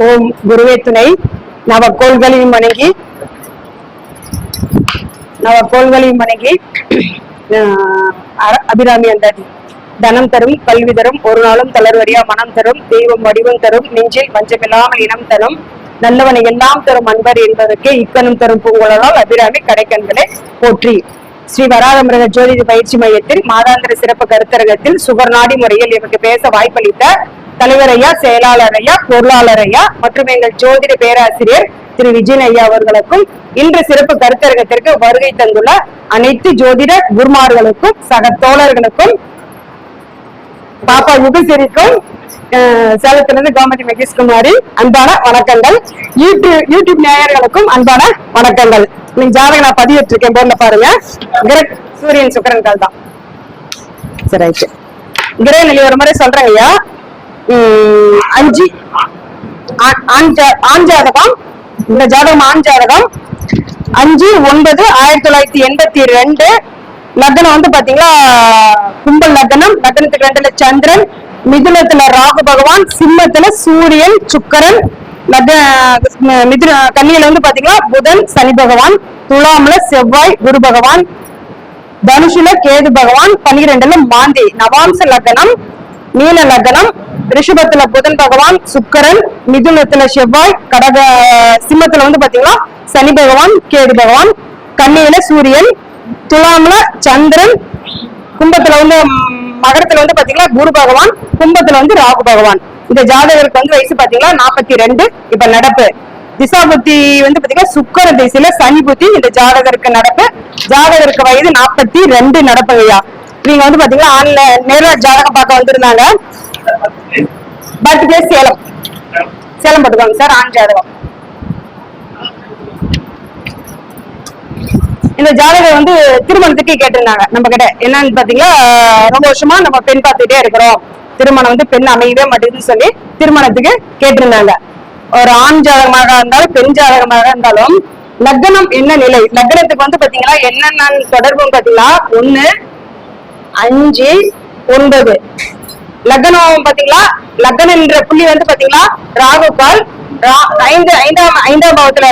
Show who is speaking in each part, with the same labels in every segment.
Speaker 1: ஓம் குருவே துணை. நவக்கோள்களையும் வணங்கி அபிராமி அந்தாதி தனம் தரும், கல்வி தரும், ஒரு நாளும் தளர்வரியா மனம் தரும், தெய்வம் வடிவம் தரும், நெஞ்சில் வஞ்சமில்லாமல் இனம் தரும், நல்லவனை எல்லாம் தரும் அன்பர் என்பதற்கு இக்கணும் தரும் பூங்குழலால் அபிராமி கடைக்கண்களை போற்றி. ஸ்ரீ வராகமிருக ஜோதிட பயிற்சி மையத்தில் மாதாந்திர சிறப்பு கருத்தரங்கத்தில் சுகர்நாடி முறையில் எனக்கு பேச வாய்ப்பளித்த தலைவர் ஐயா, செயலாளர் ஐயா, பொருளாளர் ஐயா மற்றும் எங்கள் ஜோதிட பேராசிரியர் திரு விஜயன் ஐயா அவர்களுக்கும் இன்று சிறப்பு கருத்தரங்கத்திற்கு வருகை தந்துள்ள அனைத்து ஜோதிட குருமார்களுக்கும் சக தோழர்களுக்கும் பாப்பா யுகசிரிக்கும் சேலத்திலிருந்து கோமதி மகேஷ்குமாரி அன்பான வணக்கங்கள். யூடியூப் நேயர்களுக்கும் அன்பான வணக்கங்கள். நீங்க ஜாதகம் நான் பதிவிட்டிருக்கேன், போர்ல பாருங்க. சூரியன் சுக்கரன்கள் தான். சரி, கிரக நிலை ஒரு முறை சொல்றேன் ஐயா. 5 ஆண் ஜாதகம். இந்த ஜாதகம் ஆண் ஜாதகம் 5/9/1982. லக்னம் வந்து பாத்தீங்கன்னா கும்பல் லக்னம். லக்னத்துக்கு 2ல சந்திரன், மிதுனத்துல ராகு பகவான், சிம்மத்துல சூரியன் சுக்கரன், கன்னியில வந்து பாத்தீங்கன்னா புதன் சனி பகவான், துலாம்ல செவ்வாய் குரு பகவான், தனுஷுல கேது பகவான், 12ல மாந்தி. நவாம்ச லக்னம் மீன லக்னம். ரிஷபத்துல புதன் பகவான், சுக்கரன், மிதுனத்துல செவ்வாய், கடக சிம்மத்துல வந்து பாத்தீங்கன்னா சனி பகவான் கேது பகவான், கன்னியில சூரியன், துலாம்ல சந்திரன், கும்பத்துல வந்து மகரத்துல வந்து பாத்தீங்கன்னா குரு பகவான், கும்பத்துல வந்து ராகு பகவான். இந்த ஜாதகருக்கு வந்து வயசு பாத்தீங்கன்னா 42. இப்ப நடப்பு திசா புத்தி வந்து பாத்தீங்கன்னா சுக்கர திசையில சனி புத்தி இந்த ஜாதகருக்கு நடப்பு. ஜாதகருக்கு வயது 42 நடப்புங்கய்யா. நீங்க வந்து பாத்தீங்கன்னா ஆன்ல நேர ஜாதகம் பார்க்க வந்திருந்தாங்க. பர்த்டே சேலம் போட்டுக்கோங்க சார். ஆண் ஜாதகம். இந்த ஜாதகம் வந்து திருமணத்துக்கு கேட்டிருந்தாங்க நம்ம கிட்ட. என்னன்னு பாத்தீங்கன்னா ரொம்ப வருஷமா நம்ம பெண் பார்த்துட்டே இருக்கிறோம், திருமணம் வந்து பெண் அமையவே மாட்டேங்குதுன்னு சொல்லி திருமணத்துக்கு கேட்டிருந்தாங்க. ஒரு ஆண் ஜாதகமாக இருந்தாலும் பெண் ஜாதகமாக இருந்தாலும் லக்னம் என்ன நிலை, லக்னத்துக்கு வந்து பாத்தீங்கன்னா என்னென்ன தொடர்புன்னு பாத்தீங்கன்னா 1, 5, 9. லக்னம் பாத்தீங்களா, லக்னம் என்ற புள்ளி வந்து பாத்தீங்களா ராகு கால். 5ஆம் பாவத்துல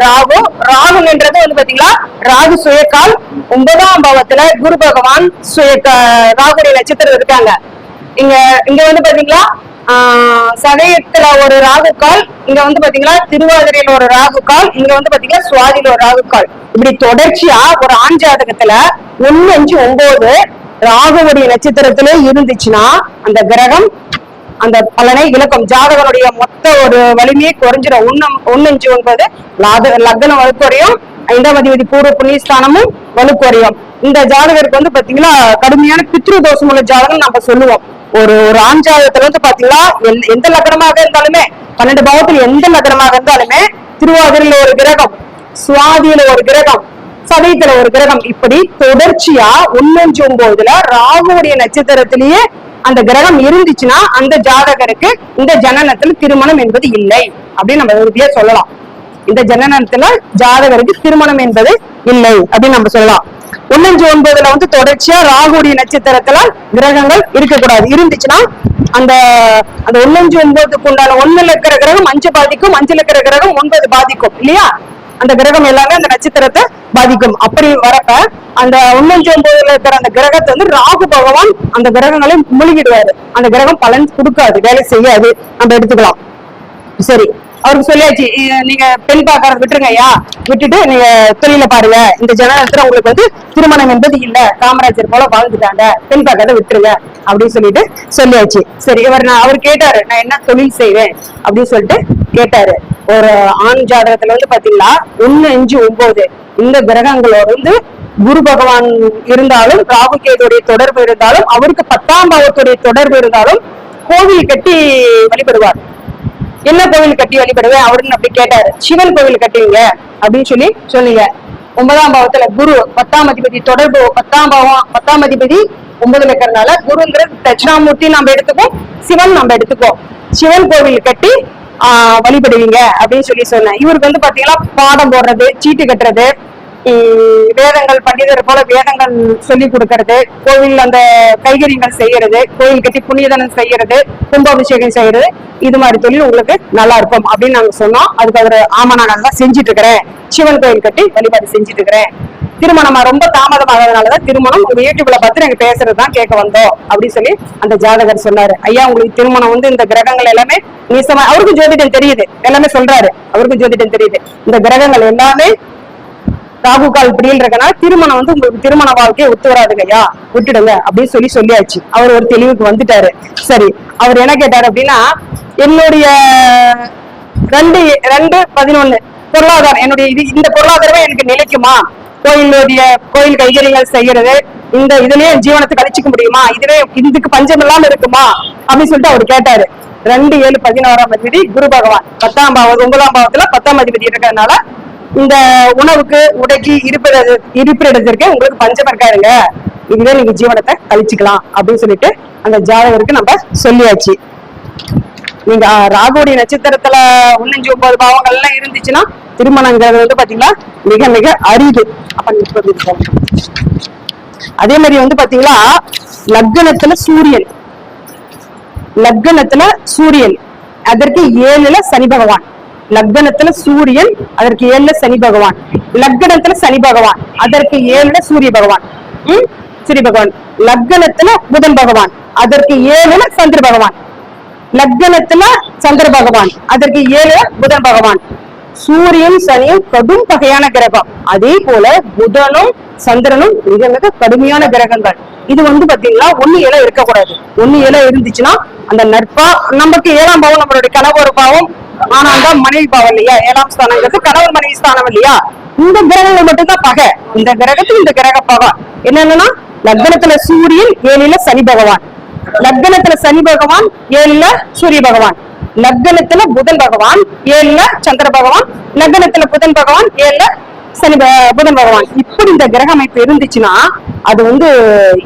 Speaker 1: ராகுன்றது வந்து பாத்தீங்களா ராகு சுயக்கால். 9ஆம் பாவத்துல குரு பகவான் ராகுடைய நட்சத்திரம் இருக்காங்க. இங்க வந்து பாத்தீங்களா சதயத்துல ஒரு ராகு கால், இங்க வந்து பாத்தீங்களா திருவாதிரையில ஒரு ராகு கால், இங்க வந்து பாத்தீங்கன்னா சுவாதியில ஒரு ராகு கால். இப்படி தொடர்ச்சியா ஒரு ஆண் ஜாதகத்துல 1, 5, 9 ராகுவுடைய நட்சத்திரத்திலே இருந்துச்சுன்னா அந்த கிரகம் அந்த பலனை இழக்கும். ஜாதகனுடைய மொத்த ஒரு வலிமையை குறைஞ்சிடும். 1, 5, 9 லக்னம் வலுக்குறையும். 5ஆம் அதிபதி பூர்வ புண்ணியஸ்தானமும் வலுக்குறையும். இந்த ஜாதகருக்கு வந்து பாத்தீங்கன்னா கடுமையான பித்ரு தோஷம் உள்ள ஜாதகம் நம்ம சொல்லுவோம். ஒரு ஆண் ஜாதகத்துல வந்து பாத்தீங்கன்னா எந்த லக்னமாக இருந்தாலுமே 12 பாவத்தில் எந்த லக்னமாக இருந்தாலுமே திருவாதிரையில ஒரு கிரகம், சுவாதியில ஒரு கிரகம், சதயத்துல ஒரு கிரகம், இப்படி தொடர்ச்சியா 1, 5, 9 ராகுவுடைய நட்சத்திரத்திலேயே அந்த கிரகம் இருந்துச்சுன்னா அந்த ஜாதகருக்கு இந்த ஜனனத்துல திருமணம் என்பது இல்லை அப்படின்னு நம்ம உறுதியா சொல்லலாம். இந்த ஜனனத்துல ஜாதகருக்கு திருமணம் என்பது இல்லை அப்படின்னு நம்ம சொல்லலாம். 1, 5, 9 வந்து தொடர்ச்சியா ராகுடைய நட்சத்திரத்துல கிரகங்கள் இருக்கக்கூடாது. இருந்துச்சுன்னா அந்த 1, 5, 9க்கு உண்டான 1ல இருக்கிற கிரகம் 5 பாதிக்கும், 5ல இருக்கிற கிரகம் 9 பாதிக்கும் இல்லையா? அந்த கிரகம் எல்லாமே அந்த நட்சத்திரத்தை பாதிக்கும். அப்படி வரப்ப அந்த 1, 5, 9ல இருக்கிற அந்த கிரகத்தை வந்து ராகு பகவான் அந்த கிரகங்களை முழுகிடுவாரு. அந்த கிரகம் பலன் கொடுக்காது, வேலை செய்யாது, நம்ம எடுத்துக்கலாம். சரி, அவருக்கு சொல்லியாச்சு நீங்க பெண் பார்க்கறது விட்டுருங்க ஐயா, விட்டுட்டு நீங்க தொழில பாருங்க, இந்த ஜனனத்துல உங்களுக்கு வந்து திருமணம் என்பது இல்ல, காமராஜர் போல வாழ்ந்துட்டாங்க, பெண் பார்க்கறத விட்டுருங்க அப்படின்னு சொல்லியாச்சு. சரி, அவர் கேட்டாரு நான் என்ன தொழில் செய்வேன் அப்படின்னு சொல்லிட்டு கேட்டாரு. ஒரு ஆண் ஜாதகத்துல வந்து பாத்தீங்கன்னா 1, 5, 9 இந்த கிரகங்களோட வந்து குரு பகவான் இருந்தாலும், ராகு கேதுடைய தொடர்பு இருந்தாலும், அவருக்கு 10ஆம் பாவத்துடைய தொடர்பு இருந்தாலும் கோவில் கட்டி வழிபடுவார். என்ன கோவில் கட்டி வழிபடுவேன் அப்படின்னு அப்படி கேட்டாரு. சிவன் கோவில் கட்டுவீங்க அப்படின்னு சொன்னீங்க. 9ஆம் பாவத்துல குரு 10ஆம் அதிபதி தொடர்பு, 10ஆம் அதிபதி 9ல இருக்கிறதுனால குருங்கிறது தட்சிணாமூர்த்தி நம்ம எடுத்துக்கோம், சிவன் நம்ம எடுத்துக்கோம். சிவன் கோவில் கட்டி வழிபடுவீங்க அப்படின்னு சொன்னேன். இவருக்கு வந்து பாத்தீங்கன்னா பாடம் போடுறது, சீட்டு கட்டுறது, வேதங்கள் பண்டிதர் போல வேதங்கள் சொல்லி கொடுக்கறது, கோவில் அந்த கைகரியங்கள் செய்யறது, கோவில் கட்டி புண்ணியதனம் செய்யறது, கும்பாபிஷேகம் செய்யறது, இது மாதிரி தொழில் உங்களுக்கு நல்லா இருக்கும் அப்படின்னு நாங்க சொன்னோம். அதுக்கு அவரு ஆமா நான் நல்லா செஞ்சுட்டு இருக்கிறேன், சிவன் கோயில் கட்டி வழிபாடு செஞ்சுட்டு இருக்கிறேன், திருமணமா ரொம்ப தாமதம் ஆகிறதுனாலதான் திருமணம் உங்க யூடியூப்ல பார்த்து நாங்க பேசுறதுதான் கேட்க வந்தோம் அப்படின்னு சொல்லி அந்த ஜாதகர் சொன்னாரு. ஐயா உங்களுக்கு திருமணம் இந்த கிரகங்கள் எல்லாமே நீசமா, அவருக்கும் ஜோதிடம் தெரியுது, எல்லாமே சொல்றாரு, அவருக்கும் ஜோதிடம் தெரியுது, இந்த கிரகங்கள் எல்லாமே ராகு கால் இப்படின்னு இருக்கனால திருமணம் உங்களுக்கு திருமண வாழ்க்கையை ஒத்து வராதுங்க ஐயா, விட்டுடுங்க அப்படின்னு சொல்லியாச்சு. அவர் ஒரு தெளிவுக்கு வந்துட்டாரு. சரி, அவர் என்ன கேட்டாரு அப்படின்னா, என்னுடைய 2-11 பொருளாதாரம், என்னுடைய இந்த பொருளாதாரமே எனக்கு நிலைக்குமா, கோயில் கைகரியங்கள் செய்யறது, இதுலயே ஜீவனத்தை கழிச்சுக்க முடியுமா, இதுவே இதுக்கு பஞ்சம் இல்லாம இருக்குமா அப்படின்னு சொல்லிட்டு அவர் கேட்டாரு. 2-7-16 அதிபதி குரு பகவான் 10ஆம் பாவம் 9ஆம் பாவத்துல 10ஆம் அதிபதி இருக்கிறதுனால இந்த உணவுக்கு உடைக்கு இருப்பிடத்திற்கு உங்களுக்கு பஞ்சம் இருக்காருங்க, இதுவே நீங்க ஜீவனத்தை கழிச்சுக்கலாம் அப்படின்னு சொல்லிட்டு அந்த ஜாதகருக்கு நம்ம சொல்லியாச்சு. நீங்க ராகுடைய நட்சத்திரத்துல 1-9 பாவங்கள் எல்லாம் இருந்துச்சுன்னா திருமணங்கிறது பாத்தீங்களா மிக மிக அரிது. அப்ப அதே மாதிரி பாத்தீங்களா லக்னத்துல சூரியன் அதற்கு 7ல சனி பகவான், லக்னத்துல சூரியன் அதற்கு 7ல சனி பகவான், லக்னத்துல சனி பகவான் அதற்கு 7ல சூரிய பகவான், லக்னத்துல புதன் பகவான் அதற்கு 7ல சந்திர பகவான், லக்னத்துல சந்திர பகவான் அதற்கு 7ல புதன் பகவான். சூரியன் சனியும் கடும் பகையான கிரகம், அதே போல புதனும் சந்திரனும் மிக மிக கடுமையான கிரகங்கள். இது பாத்தீங்கன்னா 1-7 இருக்கக்கூடாது. 1-7 இருந்துச்சுன்னா அந்த நட்பா நமக்கு 7ஆம் பாவம் நம்மளுடைய கணவர் பாவம், ஆனால் மனைவி பாவம் இல்லையா, 7ஆம் ஸ்தானங்கிறது கணவர் மனைவி ஸ்தானம் இல்லையா, இந்த கிரகங்கள் மட்டும்தான் பகை. இந்த கிரகத்துக்கு இந்த கிரக பகை என்னன்னா லக்னத்துல சூரியன் 7ல சனி பகவான், லக்னத்துல சனி பகவான் 7ல சூரிய பகவான், லக்னத்துல புதன் பகவான் 7ல சந்திர பகவான், லக்னத்துல புதன் பகவான் 7ல புதன் பகவான். இப்படி இந்த கிரக அமைப்பு இருந்துச்சுன்னா அது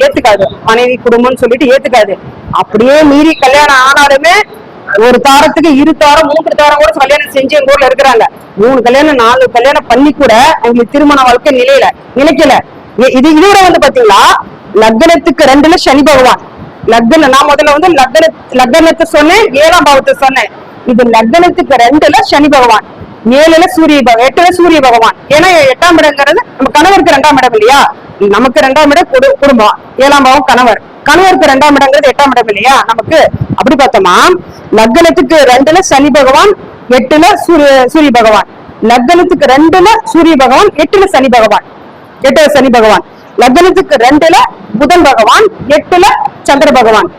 Speaker 1: ஏத்துக்காது, மனைவி குடும்பம்னு சொல்லிட்டு ஏத்துக்காது. அப்படியே மீறி கல்யாணம் ஆனாலுமே ஒரு தாரத்துக்கு 2 தாரம் 3 தாரம் கூட கல்யாணம் செஞ்சு எங்க ஊர்ல இருக்கிறாங்க. 3 கல்யாணம் 4 கல்யாணம் பண்ணி கூட அவங்களுக்கு திருமண வாழ்க்கை நிலைக்கல. இதுவரை பாத்தீங்களா லக்னத்துக்கு 2ல சனி பகவான், நான் முதல்ல லக்னத்தை சொன்னேன், 7ஆம் பாவத்தை சொன்னேன். இது லக்னத்துக்கு 2ல சனி பகவான், 7ல சூரிய பகவான், 8ல சூரிய பகவான். ஏன்னா 8ஆம் இடங்கிறது நம்ம கணவருக்கு 2ஆம் இடம் இல்லையா, நமக்கு 2ஆம் இடம் குடும்பம், 7ஆம் பாவம் கணவருக்கு 2ஆம் இடங்கிறது 8ஆம் இடம் இல்லையா நமக்கு. அப்படி பார்த்தோமா லக்னத்துக்கு 2ல சனி பகவான் 8ல சூரிய பகவான், லக்னத்துக்கு 2ல சூரிய பகவான் 8ல சனி பகவான், லக்னத்துக்கு 2ல புதன் பகவான் 8ல சந்திர பகவான்,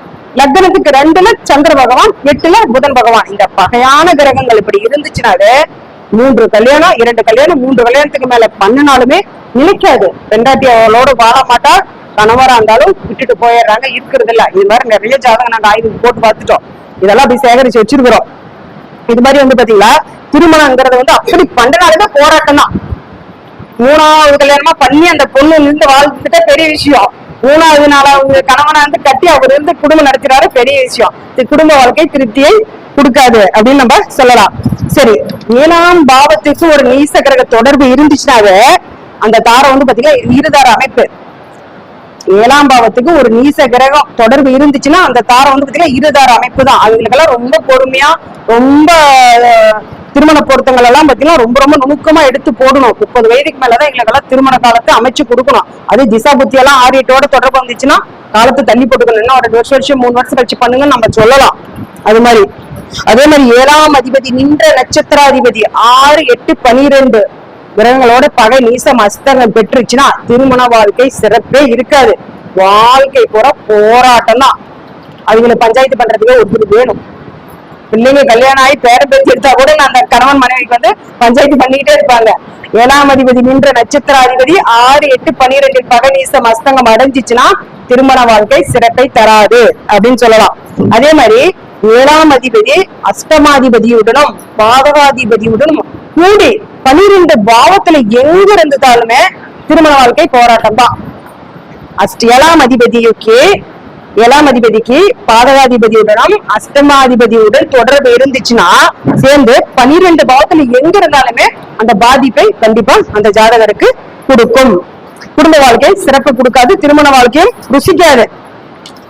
Speaker 1: லக்னத்துக்கு 2ல சந்திர பகவான் 8ல புதன் பகவான். இந்த பகையான கிரகங்கள் இப்படி இருந்துச்சுனாலே 3 கல்யாணம் 2 கல்யாணம் 3 கல்யாணத்துக்கு மேல பண்ணினாலுமே நிலைக்காது. ரெண்டாட்டி அவளோட வாழ மாட்டா, கணவரா இருந்தாலும் விட்டுட்டு போயிடுறாங்க, இருக்கிறது இல்ல. இது மாதிரி நிறைய ஜாதகம் நாங்க ஆய்வுக்கு போட்டு பார்த்துட்டோம், இதெல்லாம் அப்படி சேகரிச்சு வச்சிருக்கிறோம். இது மாதிரி பாத்தீங்களா திருமணங்கிறது அப்படி பண்றனாலுமே போராட்டம் தான். 3ஆவது கல்யாணமா பண்ணி அந்த பொண்ணு இருந்து வாழ்ந்துட்ட பெரிய விஷயம், 3ஆவது நாள் அவங்க கணவனா கட்டி அவர் குடும்பம் நடத்துறாரு, பெரிய விஷயம். குடும்ப வாழ்க்கை திருப்தியை கொடுக்காது அப்படின்னு நம்ம சொல்லலாம். சரி, 7ஆம் பாவத்துக்கு ஒரு நீச கிரக தொடர்பு இருந்துச்சுனாவே அந்த தாரம் பாத்தீங்கன்னா இருதார அமைப்பு. 7ஆம் பாவத்துக்கு ஒரு நீச கிரகம் தொடர்பு இருந்துச்சுன்னா அந்த தாரம் பாத்தீங்கன்னா இருதார அமைப்பு தான். அவங்களுக்கெல்லாம் ரொம்ப பொறுமையா, ரொம்ப திருமண பொருத்தங்கள் எல்லாம் பாத்தீங்கன்னா ரொம்ப ரொம்ப நுணுக்கமா எடுத்து போடணும். 30 வயதுக்கு மேலதான் எங்களுக்கெல்லாம் திருமண காலத்தை அமைச்சு கொடுக்கணும். அது திசா புத்தி எல்லாம் 6-8ஓட தொடர்பு வந்துச்சுன்னா காலத்தை தள்ளி போட்டுக்கணும். இன்னும் ஒரு 2 வருஷம் 3 வருஷம் கழிச்சு பண்ணுங்கன்னு நம்ம சொல்லலாம். அதே மாதிரி 7ஆம் அதிபதி நின்ற நட்சத்திராதிபதி 6, 8, 12 கிரகங்களோட பகை நீசம் அஸ்தங்கம் பெற்றுச்சுன்னா திருமண வாழ்க்கை சிறப்பே இருக்காது. வாழ்க்கை பூரா போராட்டம் தான். அவங்களை பஞ்சாயத்து பண்றதுக்கே ஒருத்தர் வேணும். பிள்ளைங்க கல்யாணம் ஆகி பேரம் பேச்சு எடுத்தா கூட அந்த கணவன் மனைவிக்கு பஞ்சாயத்து பண்ணிக்கிட்டே இருப்பாங்க. 7ஆம் அதிபதி நின்ற நட்சத்திராதிபதி 6, 8, 12 பகை நீசம் அஸ்தங்கம் அடைஞ்சிச்சுன்னா திருமண வாழ்க்கை சிறப்பை தராது அப்படின்னு சொல்லலாம். அதே மாதிரி 7ஆம் அதிபதி அஷ்டமாதிபதியுடனும் பாதகாதிபதியுடனும் கூடி 12 பாவத்துல எங்க இருந்ததாலுமே திருமண வாழ்க்கை போராட்டம் தான். 7ஆம் அதிபதிக்கு பாதகாதிபதியுடனும் அஷ்டமாதிபதியுடன் தொடர்பு இருந்துச்சுன்னா சேர்ந்து 12 பாவத்துல எங்க இருந்தாலுமே அந்த பாதிப்பை கண்டிப்பா அந்த ஜாதகருக்கு கொடுக்கும். குடும்ப வாழ்க்கை சிறப்பு கொடுக்காது, திருமண வாழ்க்கையும் ருசிக்காது,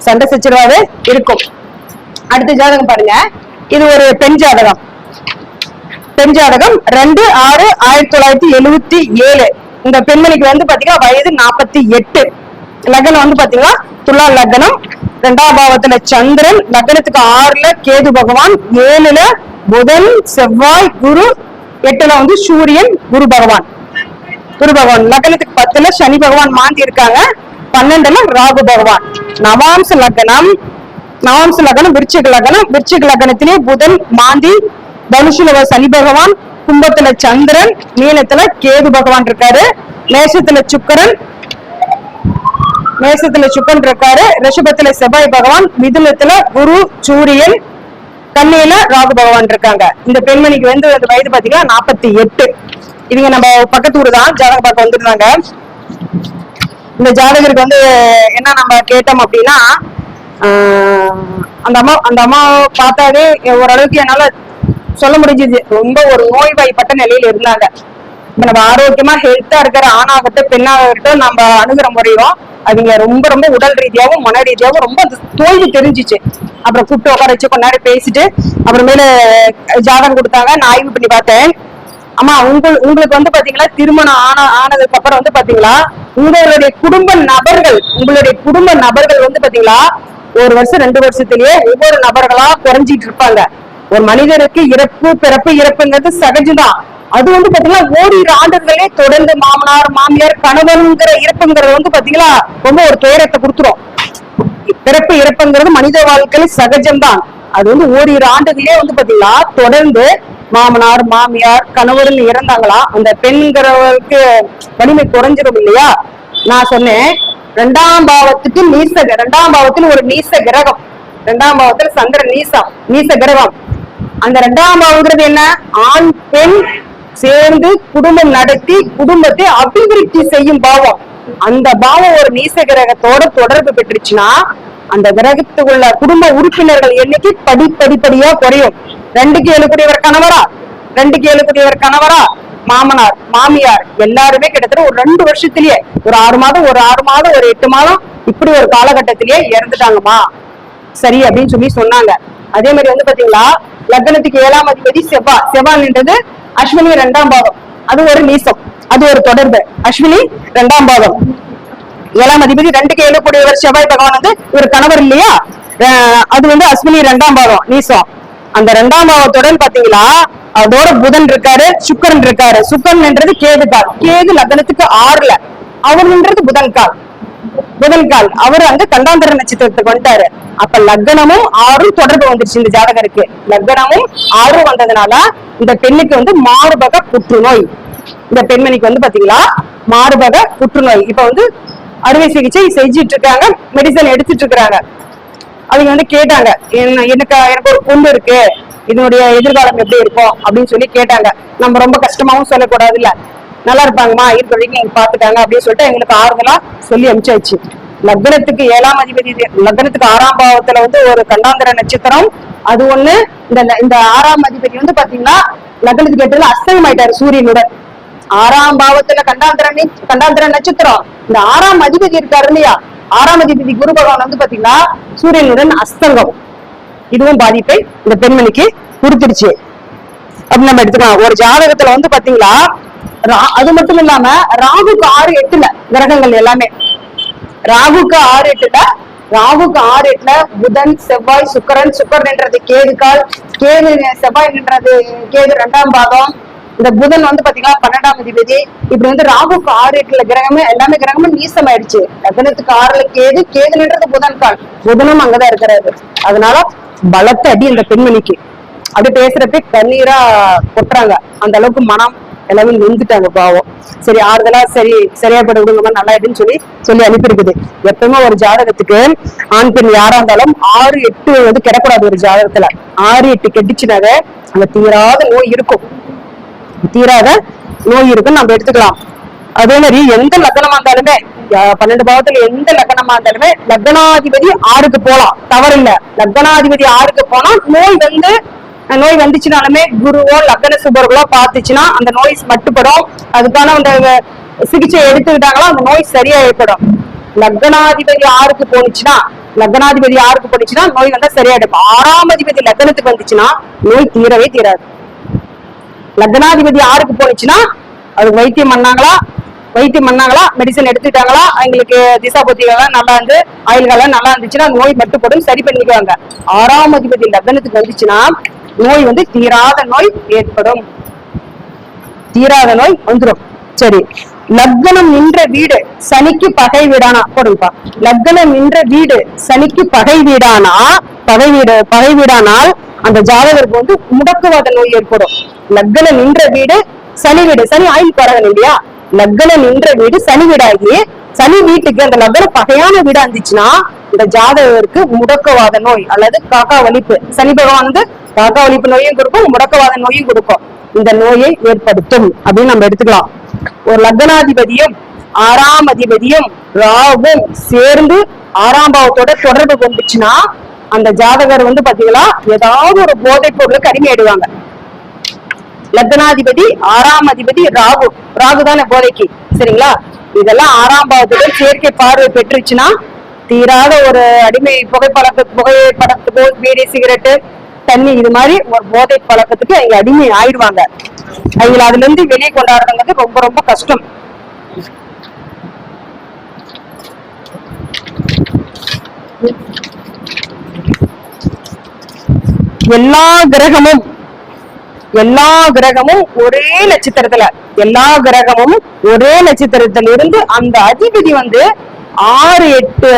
Speaker 1: சண்டை சச்சரவாவே இருக்கும். அடுத்த ஜாதகம் பாருங்க, இது ஒரு பெண் ஜாதகம். பெண் ஜாதகம் 2/6/1977. இந்த பெண்மணிக்கு வந்து பாத்தீங்கன்னா வயது 48. லக்னம் வந்து பாத்தீங்கன்னா துலா லக்னம், 2ஆம் பாவத்துல சந்திரன், லக்னத்துக்கு 6ல கேது பகவான், 7ல புதன் செவ்வாய் குரு, 8ல வந்து சூரியன் குரு பகவான். லக்னத்துக்கு 10ல சனி பகவான் மாந்தி இருக்காங்க, 12ல ராகு பகவான். நவாம்ச லக்னம் விருச்சிக லக்னத்திலே புதன் மாந்தி, தனுஷுல சனி பகவான், கும்பத்துல சந்திரன், மீனத்துல கேது பகவான் இருக்காரு, மேஷத்துல சுக்கிரன் இருக்காரு, ரிஷபத்துல செவ்வாய் பகவான், மிதுனத்துல குரு சூரியன், கன்னியில ராகு பகவான் இருக்காங்க. இந்த பெண்மணிக்கு வந்து வயது பாத்தீங்கன்னா 48. இவங்க நம்ம பக்கத்து ஊர் தான், ஜாதகம் பார்க்க வந்துருந்தாங்க. இந்த ஜாதகருக்கு வந்து என்ன நம்ம கேட்டோம் அப்படின்னா, அந்த அம்மா பார்த்தாவே ஓரளவுக்கு என்னால சொல்ல முடிஞ்சது, ரொம்ப ஒரு நோய்வாய்ப்பட்ட நிலையில இருந்தாங்க. இப்ப நம்ம ஆரோக்கியமா ஹெல்த்தா இருக்கிற ஆணாகட்டும் பெண்ணாகட்டும் நம்ம அணுகிற முறையும் அவங்க ரொம்ப ரொம்ப உடல் ரீதியாகவும் மன ரீதியாகவும் ரொம்ப தோல்வி தெரிஞ்சிச்சு. அப்புறம் கூப்பிட்டு உட்கார வச்சு கொஞ்ச நேரம் பேசிட்டு அப்புறமேல ஜாதகம் கொடுத்தாங்க. நான் ஆய்வு பண்ணி பார்த்தேன். ஆமா, உங்களுக்கு வந்து பாத்தீங்களா, திருமணம் ஆனதுக்கு அப்புறம் வந்து பாத்தீங்களா, உங்களுடைய குடும்ப நபர்கள் வந்து பாத்தீங்களா 1 வருஷம் 2 வருஷத்திலேயே ஒவ்வொரு நபர்களா குறைஞ்சிட்டு இருப்பாங்க. ஒரு மனிதனுக்கு பிறப்பு இறப்புங்கிறது சகஜம்தான். அது வந்து பாத்தீங்கன்னா ஓரிரு ஆண்டுகளே தொடர்ந்து மாமனார் மாமியார் கணவன்கிற இறப்புங்கிறது வந்து பாத்தீங்களா ரொம்ப ஒரு துயரத்தை கொடுத்துரும். பிறப்பு இறப்புங்கிறது மனித வாழ்க்கையில சகஜம்தான். அது வந்து ஓரிரு ஆண்டுகளே வந்து பாத்தீங்களா தொடர்ந்து மாமனார் மாமியார் கணவர்னு இறந்தாங்களா அந்த பெண்கிறவருக்கு வலிமை குறைஞ்சிடும் இல்லையா. நான் சொன்னேன் 2ஆம் பாவத்துக்கு இரண்டாம் பாவத்தில் ஒரு நீச கிரகம், 2ஆம் பாவத்தில் சந்திரன் நீச கிரகம். அந்த 2ஆம் பாவங்கிறது என்ன, ஆண் பெண் சேர்ந்து குடும்பம் நடத்தி குடும்பத்தை அபிவிருத்தி செய்யும் பாவம். அந்த பாவம் ஒரு நீச கிரகத்தோட தொடர்பு பெற்றுச்சுன்னா அந்த கிரகத்துக்குள்ள குடும்ப உறுப்பினர்கள் எண்ணிக்கை படிப்படியா குறையும். 2க்கு 7 கூடியவர் கணவரா மாமனார் மாமியார் எல்லாருமே கிட்டத்தட்ட ஒரு 2 வருஷத்திலேயே ஒரு 6 மாதம் ஒரு 8 மாதம் இப்படி ஒரு காலகட்டத்திலேயே இறந்துட்டாங்கம்மா சரி அப்படின்னு சொல்லி சொன்னாங்க. அதே மாதிரி வந்து பாத்தீங்களா லக்னத்துக்கு 7ஆம் அதிபதி செவ்வாய்ன்றது அஸ்வினி 2ஆம் பாவம், அது ஒரு நீசம், அது ஒரு தொடர்பு. அஸ்வினி 2ஆம் பாவம், 7ஆம் அதிபதி 2க்கு 7 கூடியவர் செவ்வாய் பகவான் வந்து ஒரு கணவர் இல்லையா, அது வந்து அஸ்வினி 2ஆம் பாவம் நீசம். அந்த 2ஆம் பாவத்துடன் பாத்தீங்களா அதோட புதன் இருக்காரு, சுக்கரன் இருக்காரு. சுக்கரன்ன்றது கேது கால், கேது லக்னத்துக்கு 6ல, அவருன்றது புதன் கால். அவர் வந்து கண்டாந்தர நட்சத்திரத்துக்கு வந்துட்டாரு. அப்ப லக்னமும் 6 தொடர்பு வந்துருச்சு இந்த ஜாதகருக்கு. லக்னமும் 6 வந்ததுனால இந்த பெண்ணுக்கு வந்து மார்பக புற்றுநோய். இந்த பெண்மணிக்கு வந்து பாத்தீங்களா மார்பக புற்றுநோய். இப்ப வந்து அறுவை சிகிச்சை செஞ்சிட்டு இருக்காங்க, மெடிசன் எடுத்துட்டு இருக்காங்க. அவங்க வந்து கேட்டாங்க, எனக்கு ஒரு பொண்ணு இருக்கு, இதனுடைய எதிர்காலம் எப்படி இருக்கும் அப்படின்னு சொல்லி கேட்டாங்க. நம்ம ரொம்ப கஷ்டமாவும் சொல்லக்கூடாது இல்ல, நல்லா இருப்பாங்கம்மா இருக்க வரைக்கும் நீங்க பாத்துட்டாங்க அப்படின்னு சொல்லிட்டு எங்களுக்கு ஆறுதலா சொல்லி அனுப்பிச்சாச்சு. லக்னத்துக்கு 7ஆம் அதிபதி, லக்னத்துக்கு 6ஆம் பாவத்துல வந்து ஒரு கண்டாந்திர நட்சத்திரம், அது ஒண்ணு. இந்த 6ஆம் அதிபதி வந்து பாத்தீங்கன்னா லக்னத்துக்கு 8ல அஸ்தமம் ஆயிட்டாரு சூரியனுடன். 6ஆம் பாவத்துல கண்டாந்திர நட்சத்திரம், இந்த 6ஆம் அதிபதி இருக்காரு இல்லையா, 6ஆம் அதிபதி குரு பகவான் வந்து பாத்தீங்கன்னா சூரியனுடன் அஸ்தங்கம். இதுவும் பாதிப்பை இந்த பெண்மணிக்கு கொடுத்துருச்சு அப்படின்னு நம்ம எடுத்துக்கலாம். ஒரு ஜாதகத்துல வந்து பாத்தீங்களா அது மட்டும் இல்லாம ராகுக்கு 6-8ல கிரகங்கள் எல்லாமே, ராகுக்கு 6-8ல புதன் செவ்வாய் சுக்கரன் என்றது கேது கால், செவ்வாய் என்றது கேது 2ஆம் பாகம். இந்த புதன் வந்து பாத்தீங்கன்னா 12ஆம் அதிபதி. இப்படி வந்து ராகுக்கு 6-8ல கிரகமே எல்லாமே கிரகமும் நீசம் ஆயிடுச்சு. லக்னத்துக்கு 6ல கேதுன்றது புதன் கால், புதனும் அங்கதான் இருக்கிறாரு. அதனால பலத்த அடி இந்த பெண்மணிக்கு. அப்படி பேசுறப்ப கண்ணீரா கொட்டுறாங்க, அந்த அளவுக்கு மனம் எல்லாமே நொந்துட்டாங்க பாவம். சரி ஆறுதலா சரியாப்பட விடுங்க நல்லா அப்படின்னு சொல்லி அனுப்பியிருக்குது. எப்பவுமே ஒரு ஜாதகத்துக்கு ஆண் பெண் யாரா இருந்தாலும் 6-8 வந்து கிடக்கூடாது. ஒரு ஜாதகத்துல 6-8 கெட்டுச்சுனாக அங்க தீராத நோய் இருக்கும் நம்ம எடுத்துக்கலாம். அதே மாதிரி எந்த லக்னமா இருந்தாலுமே 12 பாவத்துல எந்த லக்னமா இருந்தாலுமே லக்னாதிபதி 6க்கு போலாம், தவறு இல்ல. லக்னாதிபதி 6க்கு போனா நோய் வந்துச்சுனாலுமே குருவோ லக்ன சுபர்களோ பார்த்துச்சுன்னா அந்த நோய் மட்டுப்படும். அதுக்கான அந்த சிகிச்சை எடுத்துக்கிட்டாங்களோ அந்த நோய் சரியா ஏற்படும். லக்னாதிபதி யாருக்கு போனுச்சுன்னா நோய் வந்தா சரியாயிடும். 6ஆம் அதிபதி லக்னத்துக்கு வந்துச்சுன்னா நோய் தீரவே தீராது. லக்னாதிபதி யாருக்கு போனுச்சுன்னா அது வைத்தியம் பண்ணாங்களா, மெடிசன் எடுத்துட்டாங்களா, அவங்களுக்கு திசா புத்திகள்லாம் நல்லா இருந்து ஆயுள்கள்லாம் நல்லா இருந்துச்சுன்னா நோய் மட்டுப்படும், சரி பண்ணிக்குவாங்க. 6ஆம் அதிபதி லக்னத்துக்கு வந்துச்சுன்னா நோய் வந்து தீராத நோய் ஏற்படும், தீராத நோய் வந்துடும். சரி, லக்னம் நின்ற வீடு சனிக்கு பகை வீடானா போடுங்கப்பா. லக்னம் நின்ற வீடு சனிக்கு பகை வீடானால் அந்த ஜாதகருக்கு வந்து முடக்குவாத நோய் ஏற்படும். லக்னம் நின்ற வீடு சனி வீடு, சனி ஆயுள் காரகன் இல்லையா, லக்னம் நின்ற வீடு சனி வீடாகி சனி வீட்டுக்கு அந்த லக்னம் பகையான வீடா இருந்துச்சுன்னா இந்த ஜாதகருக்கு முடக்கவாத நோய் அல்லது காக்கா வலிப்பு, சனி பகவான் வந்து காக்கா வலிப்பு நோயும் கொடுக்கும், முடக்கவாத நோயும் கொடுக்கும். இந்த நோயை ஏற்படுத்தும் அப்படின்னு நம்ம எடுத்துக்கலாம். ஒரு லக்னாதிபதியும் 6ஆம் அதிபதியும் ராவும் சேர்ந்து 6ஆம் பாவத்தோட தொடர்பு கொண்டுச்சுன்னா அந்த ஜாதகர் வந்து பாத்தீங்களா ஏதாவது ஒரு போதைப் பொருளுக்கு அடிமையாயிடுவாங்க. லக்னாதிபதி 6ஆம் அதிபதி ராகு தானே போதைக்கு, சரிங்களா? இதெல்லாம் 6ஆம் பாவத்துடன் சேர்க்கை பார்வை பெற்றுச்சுன்னா தீராத ஒரு அடிமை புகைப்படத்துக்கோ பீடி சிகரெட்டு தண்ணி இது மாதிரி ஒரு போதை பழக்கத்துக்கு அவங்க அடிமை ஆயிடுவாங்க. அவங்க அதுல இருந்து வெளியே கொண்டாடுறது ரொம்ப ரொம்ப கஷ்டம். எல்லா கிரகமும் ஒரே நட்சத்திரத்துல இருந்து அந்த அதிபதி வந்து 6-8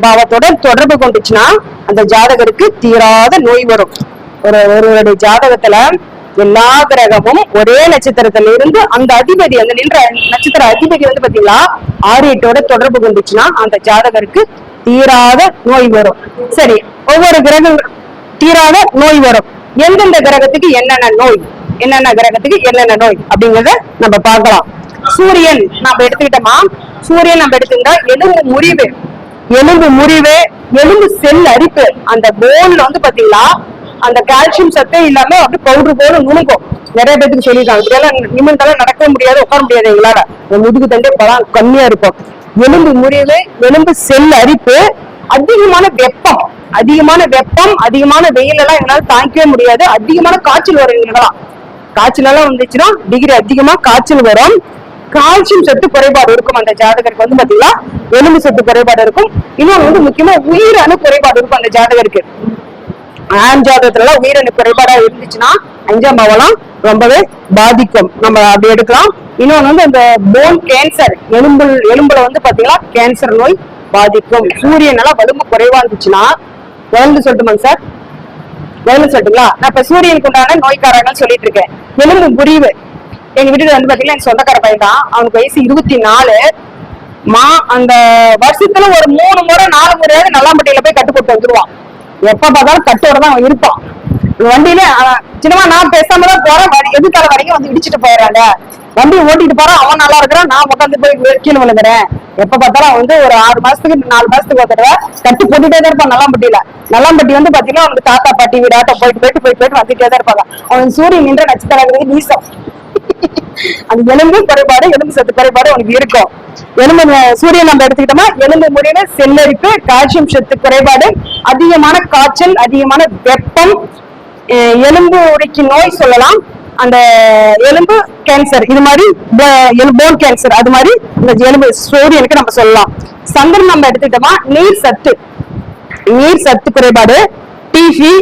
Speaker 1: பாவத்தோட தொடர்பு கொண்டுச்சுன்னா அந்த ஜாதகருக்கு தீராத நோய் வரும். ஒருவருடைய ஜாதகத்துல எல்லா கிரகமும் ஒரே நட்சத்திரத்துல இருந்து அந்த அதிபதி, அந்த நின்ற நட்சத்திர அதிபதி வந்து பாத்தீங்களா 6-8ஓட தொடர்பு கொண்டுச்சுன்னா அந்த ஜாதகருக்கு தீராத நோய் வரும். சரி, ஒவ்வொரு கிரகம் தீராத நோய் வரும். எந்தெந்த கிரகத்துக்கு என்னென்ன நோய் அப்படிங்கறத நம்ம பார்க்கலாம். சூரியன் நம்ம எடுத்துக்கிட்டோமா, எடுத்துக்கிட்டா எலும்பு முறிவு, எலும்பு செல் அரிப்பு, அந்த போன்ல வந்து பாத்தீங்களா அந்த கால்சியம் சத்தே இல்லாம அப்படி பவுடர் போல நுணுங்கும். நிறைய பேருக்கு சொல்லிருக்காங்க, இப்படியெல்லாம் நிமிர்ந்தாலும் நடக்க முடியாது, உட்கார முடியாது, எங்களால முதுகு தண்டே பலம் கம்மியா இருக்கும். எலும்பு முறிவு, எலும்பு செல் அரிப்பு, அதிகமான வெப்பம், அதிகமான வெயில் எல்லாம் எங்களால தாங்கிக்கவே முடியாது. அதிகமான காய்ச்சல் வரும். காய்ச்சல் எல்லாம் வந்துச்சுன்னா டிகிரி அதிகமா காய்ச்சல் வரும். கால்சியம் சத்து குறைபாடு இருக்கும். அந்த ஜாதகருக்கு வந்து பாத்தீங்கன்னா எலும்பு சத்து குறைபாடு இருக்கும். இன்னொன்று வந்து முக்கியமா உயிரணு குறைபாடு இருக்கும் அந்த ஜாதகருக்கு. ஆண் ஜாதகத்துல உயிரணு குறைபாடா இருந்துச்சுன்னா 5ஆம் பாவம் ரொம்பவே பாதிக்கும். நம்ம அப்படி எடுக்கலாம். இன்னொன்னு வந்து அந்த போன் கேன்சர், எலும்புல வந்து பாத்தீங்கன்னா கேன்சர் நோய் பாதிக்கும். சூரியனால வலும்பு குறைவா இருந்துச்சுன்னா சொல்லட்டுமாங்க சார்? சொல்லட்டுங்களா? நான் இப்ப சூரியனுக்கு உண்டான நோய்க்காரர்கள் சொல்லிட்டு இருக்கேன். எலும்பு முறிவு, எங்க வீட்டுல வந்து பாத்தீங்கன்னா என் சொந்தக்கார பையன் தான், அவனுக்கு வயசு 24. அந்த வருஷத்துல ஒரு 3 முறை 4 முறையாவது நல்லாம்பட்டியில போய் கட்டு போட்டு வந்துருவான். எப்ப பார்த்தாலும் கட்டோட தான் அவன் இருப்பான். வண்டியில சின்னமா நான் பேசாமதான் போறேன், எதிர்கால வரைக்கும் வந்து இடிச்சுட்டு போயிடறாங்க. வண்டி ஓட்டிட்டு போறான், அவன் நல்லா இருக்கிறான், நான் உட்காந்து போய் கீழே விழுந்துறேன். எப்ப பார்த்தாலும் அவன் வந்து ஒரு 6 மாசத்துக்கு 4 மாசத்துக்கு ஒரு தடவை கட்டு போட்டுட்டே தான் இருப்பான் நல்லாம்பட்டியில. நல்லாம்பட்டி வந்து பாத்தீங்கன்னா அவனுக்கு தாத்தா பாட்டி வீடாட்டம் போயிட்டு வந்துட்டே தான் இருப்பாங்க. அவன் சூரியன் நின்ற நட்சத்திரம் நீசம். அந்த எலும்பு குறைபாடு, எலும்பு சத்து குறைபாடு அவனுக்கு இருக்கும். எலும்பு சூரியன் நம்ம எடுத்துக்கிட்டோமா, எலும்பு முறையில செல்லரிப்பு, கால்சியம் சத்து குறைபாடு, அதிகமான காய்ச்சல், அதிகமான வெப்பம், எலும்பு உடைக்கு நோய் சொல்லலாம். அந்த எலும்பு கேன்சர், இது மாதிரி போன் கேன்சர், அது மாதிரி இந்த எலும்பு சூரியனுக்கு நம்ம சொல்லலாம். சந்திரன் நம்ம எடுத்துக்கிட்டோமா, நீர் சத்து குறைபாடு, டிபி,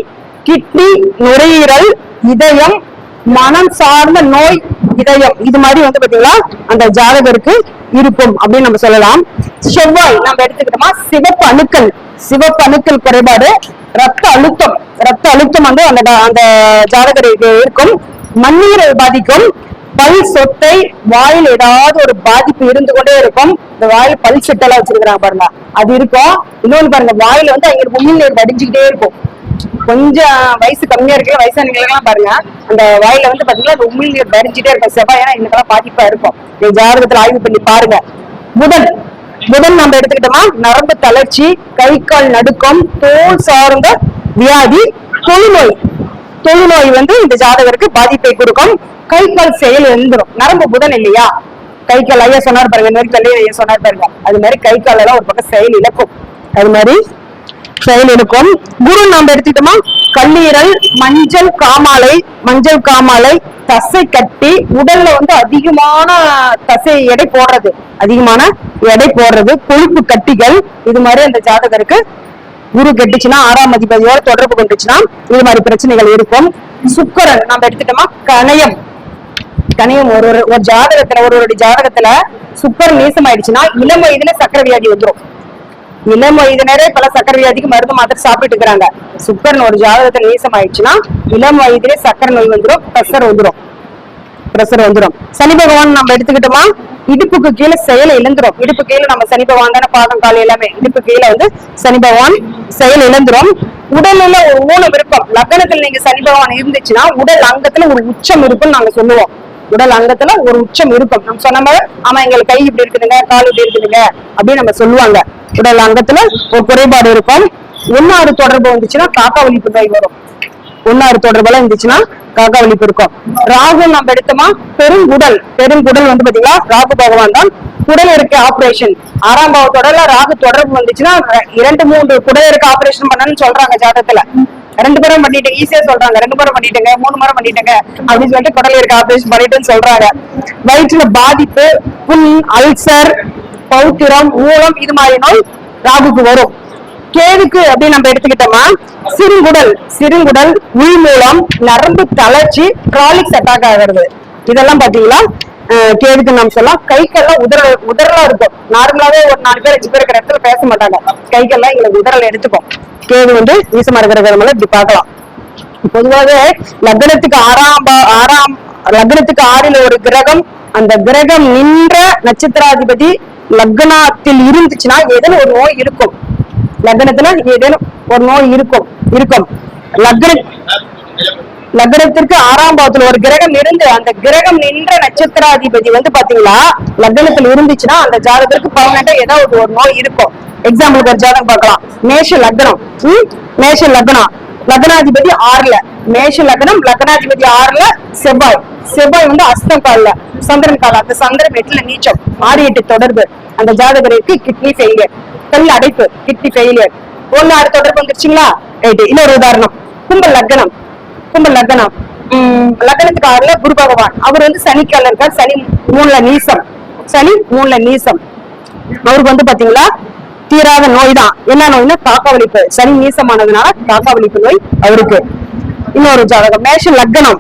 Speaker 1: கிட்னி, நுரையீரல், இதயம், மனம் சார்ந்த நோய், இதயம், இது மாதிரி வந்து பாத்தீங்களா அந்த ஜாதகருக்கு இருக்கும் அப்படின்னு நம்ம சொல்லலாம். செவ்வாய் நம்ம எடுத்துக்கிட்டோமா, சிவப்பு அணுக்கள் குறைபாடு, ரத்த அழுத்தம் வந்து அந்த ஜாதகருக்கு இருக்கும். மண்ணீரல் பாதிக்கும். பல் சொட்டை, வாயில் ஏதாவது ஒரு பாதிப்பு இருந்து கொண்டே இருக்கும். இந்த வாயில் பல் சொட்டெல்லாம் வச்சிருக்கிறாங்க பாருங்க, அது இருக்கும். இன்னொன்னு பாருங்க, வாயில வந்து அவங்களுக்கு உமிழ்நீர் வடிஞ்சுக்கிட்டே இருக்கும். கொஞ்சம் வயசு கம்மியா இருக்கிற வயசானவங்களுக்கெல்லாம் பாருங்க, அந்த வாயில வந்து பாத்தீங்கன்னா அந்த உமிழ்நீர் வடிஞ்சுட்டே இருக்கும். செவ்வாய் இன்னைக்கெல்லாம் பாதிப்பா இருக்கும். ஜாதகத்துல ஆய்வு பண்ணி பாருங்க. புதன் நம்ம எடுத்துக்கிட்டோமா, நரம்பு தளர்ச்சி, கை கால் நடுக்கம், தோல் சார்ந்த வியாதி, தொழுநோய் வந்து இந்த ஜாதகருக்கு பாதிப்பை கொடுக்கும். கை கால் செயல் எழுந்துரும். நரம்பு புதன் இல்லையா, கை கால் ஐயா சொன்னார் பாருங்க, இந்த மாதிரி கல்லையை ஐயா சொன்னார் பாருங்க, அது மாதிரி கை கால் எல்லாம் ஒரு பக்கம் செயல் இழக்கும், அது மாதிரி செயல் இருக்கும். குரு நாம எடுத்துக்கிட்டோமா, கல்லீரல், மஞ்சள் காமாலை, தசை கட்டி, உடல்ல வந்து அதிகமான தசை எடை போடுறது, கொழுப்பு கட்டிகள், இது மாதிரி அந்த ஜாதகருக்கு குரு கெட்டுச்சுன்னா 6ஆம் அதிபதியோட தொடர்பு கொண்டுச்சுன்னா இது மாதிரி பிரச்சனைகள் இருக்கும். சுக்கிரன் நம்ம எடுத்துட்டோமா, கணையம் ஒரு ஜாதகத்துல ஒருவருடைய ஜாதகத்துல சுக்கிரன் நீசம் ஆயிடுச்சுன்னா இளம் வயதுல சக்கரை வியாதி வந்துடும். இளம் வயதினரே பல சக்கரை வியாதிக்கு மருந்து மாத்திரை சாப்பிட்டு இருக்கிறாங்க. சுக்கிரன் ஒரு ஜாதகத்துல நீசம் ஆயிடுச்சுன்னா இளம் வயதிலே சக்கரை நோய் வந்துடும், பிரஷர் வந்துடும். சனி பகவான் நம்ம எடுத்துக்கிட்டோமா, இடுப்புக்கு கீழே செயலை இழந்துரும். இடுப்பு கீழே நம்ம சனி பகவான் தானே பாதம் கால் எல்லாமே, இடுப்பு கீழே வந்து சனி பகவான் செயல் இழந்துரும். உடல்ல ஒரு ஊனம் இருக்கும். லக்னத்துல நீங்க சனி பகவான் இருந்துச்சுன்னா உடல் அங்கத்துல ஒரு உச்சம் இருக்கும்னு நாங்க சொல்லுவோம். உடல் அங்கத்துல ஒரு உச்சம் இருக்கும். நம்ம சொன்ன மாதிரி ஆமா எங்களுக்கு கை இப்படி இருக்குதுங்க, கால் இப்படி இருக்குதுங்க அப்படின்னு நம்ம சொல்லுவாங்க. உடல் அங்கத்துல ஒரு குறைபாடு இருக்கும். ஒன்னாறு தொடர்பு வந்துச்சுன்னா காக்கா வலிப்பு நோய் வரும். ஒன்னாறு தொடர்பெல்லாம் இருந்துச்சுன்னா காக்கா வலிப்பு இருக்கும். ராகு நம்ம எடுத்தோமா, பெருங்குடல் வந்து பாத்தீங்களா ராகு பகவான் தான். குடலிறக்க ஆபரேஷன் 6ஆம் பாவத்தோட ராகு தொடர்பு வந்துச்சுன்னா 2-3 குடலிறக்க ஆபரேஷன் பண்ணணும்னு சொல்றாங்க ஜாதகத்துல. 2 முறை பண்ணிட்டேங்க, ஈஸியா சொல்றாங்க, 2 முறை பண்ணிட்டேங்க, 3 முறை பண்ணிட்டேங்க அப்படின்னு சொல்லிட்டு குடலிறக்க ஆபரேஷன் பண்ணிட்டுன்னு சொல்றாங்க. வயிற்றுல பாதிப்பு, புண், அல்சர், பௌத்திரம், மூலம், இது மாதிரி நோய் ராகுக்கு வரும். கேதுக்கு அப்படின்னு நம்ம எடுத்துக்கிட்டோமா, சிறுங்குடல், உள்மூலம், நரம்பு தளர்ச்சி, கிராலிக்ஸ் அட்டாக் ஆகிறது, இதெல்லாம் பாத்தீங்களா கேதுக்கு நாம் சொல்லலாம். கைக்கெல்லாம் உதறலா இருக்கும். நார்மலாவே ஒரு 4 பேர் 5 பேர் இருக்கிற இடத்துல பேச மாட்டாங்க. கைக்கெல்லாம் எங்களுக்கு உதறல் எடுத்துக்கும். கேது வந்து வீசமா இருக்கிற இப்படி பார்க்கலாம். பொதுவாகவே லக்னத்துக்கு 6ல் ஒரு கிரகம், அந்த கிரகம் நின்ற நட்சத்திராதிபதி லக்னத்தில் இருந்துச்சுன்னா ஏதேனும் ஒரு நோய் இருக்கும். லக்னத்துல ஏதேனும் ஒரு நோய் இருக்கும். லக்னத்திற்கு 6ஆம் பாவத்துல ஒரு கிரகம் இருந்து அந்த கிரகம் நின்ற நட்சத்திராதிபதி வந்து பாத்தீங்களா லக்னத்துல இருந்துச்சுன்னா அந்த ஜாதகத்திற்கு பர்மனண்டா ஏதாவது ஒரு நோய் இருக்கும். எக்ஸாம்பிளுக்கு ஒரு ஜாதகம் பார்க்கலாம். மேஷ லக்னம், லக்னாதிபதி 6ல, மேஷ லக்னம், லக்னாதிபதி 6ல, செவ்வாய் வந்து அஸ்தம் கால்ல, சந்திரன் கால, அந்த சந்திரன் 8ல நீச்சம், 6-8 தொடர்பு, அந்த ஜாதகருக்கு கிட்னி ஃபெயிலியர், கல் அடைப்பு, கிட்னி ஃபெயிலியர், 1-6 தொடர்பு வந்துருச்சுங்களா. ரைட். இன்னொரு உதாரணம், கும்ப லக்னம், லக்னத்துக்கு 6ல குரு பகவான், அவர் வந்து சனிக்கால இருக்கார், சனி 3ல நீசம், அவருக்கு வந்து பாத்தீங்களா தீராத நோய் தான். என்ன நோய்னா காக்கா வலிப்பு. சனி நீசமானதுனால காக்கா வலிப்பு நோய் அவருக்கு. இன்னொரு ஜாதகம் மேஷ லக்னம்,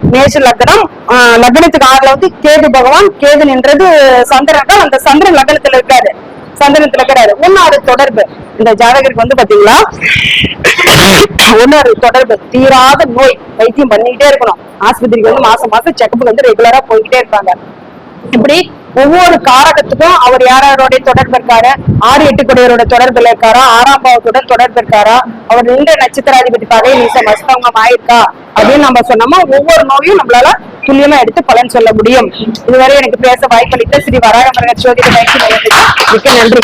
Speaker 1: லக்னத்துக்கு 6ல வந்து கேது பகவான், கேது நின்றது சந்திரன் தான், அந்த சந்திரன் லக்னத்துல இருக்காரு, 1-6 தொடர்பு. இந்த ஜாதகருக்கு வந்து பாத்தீங்களா 1-6 தொடர்பு, தீராத நோய், வைத்தியம் பண்ணிக்கிட்டே இருக்கணும். ஆஸ்பத்திரிக்கு வந்து மாசம் செக்கப்புக்கு வந்து ரெகுலரா போய்கிட்டே இருப்பாங்க. இப்படி ஒவ்வொரு காரகத்துக்கும் அவர் யாரோட தொடர்பு இருக்காரு, 6-8 குடையரோட தொடர்புல இருக்காரா, 6ஆம் பாவத்துடன் தொடர்பு இருக்காரா, அவர் நின்ற நட்சத்திராதிபதி பகை நீசம் அஸ்தங்கம் ஆயிருக்கா அப்படின்னு நம்ம சொன்னோமா ஒவ்வொரு நோயும் நம்மளால துல்லியமா எடுத்து பலன் சொல்ல முடியும். இதுவரை எனக்கு பேச வாய்ப்பளித்த ஸ்ரீ வராக ஜோதிட பயிற்சி நிலையத்துக்கு மிக்க நன்றி.